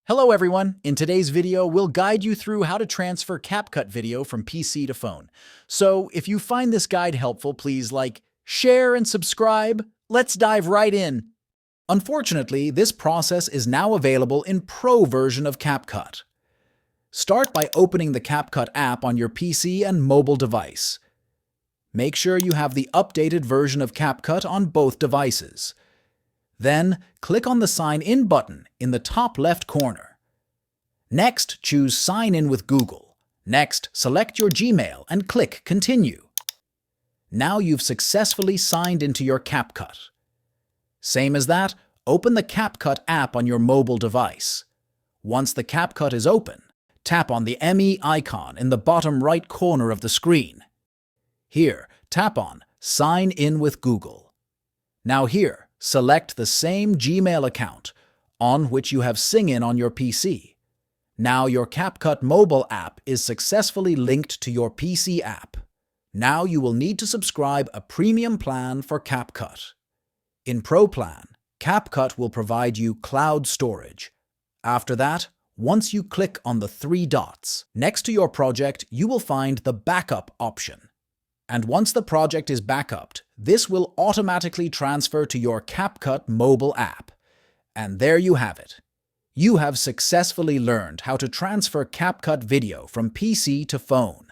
Hello everyone! In today's video, we'll guide you through how to transfer CapCut video from PC to phone. So if you find this guide helpful, please like, share, and subscribe. Let's dive right in. Unfortunately, this process is now available in Pro version of CapCut. Start by opening the CapCut app on your PC and mobile device. Make sure you have the updated version of CapCut on both devices. Then, click on the Sign In button in the top left corner. Next, choose Sign In with Google. Next, select your Gmail and click Continue. Now you've successfully signed into your CapCut. Same as that, open the CapCut app on your mobile device. Once the CapCut is open, tap on the ME icon in the bottom right corner of the screen. Here, tap on Sign In with Google. Now here, select the same Gmail account on which you have Sign In on your PC. Now your CapCut mobile app is successfully linked to your PC app. Now you will need to subscribe a premium plan for CapCut. In Pro plan, CapCut will provide you cloud storage. After that, once you click on the three dots next to your project, you will find the Backup option. And once the project is backupped, this will automatically transfer to your CapCut mobile app. And there you have it. You have successfully learned how to transfer CapCut video from PC to phone.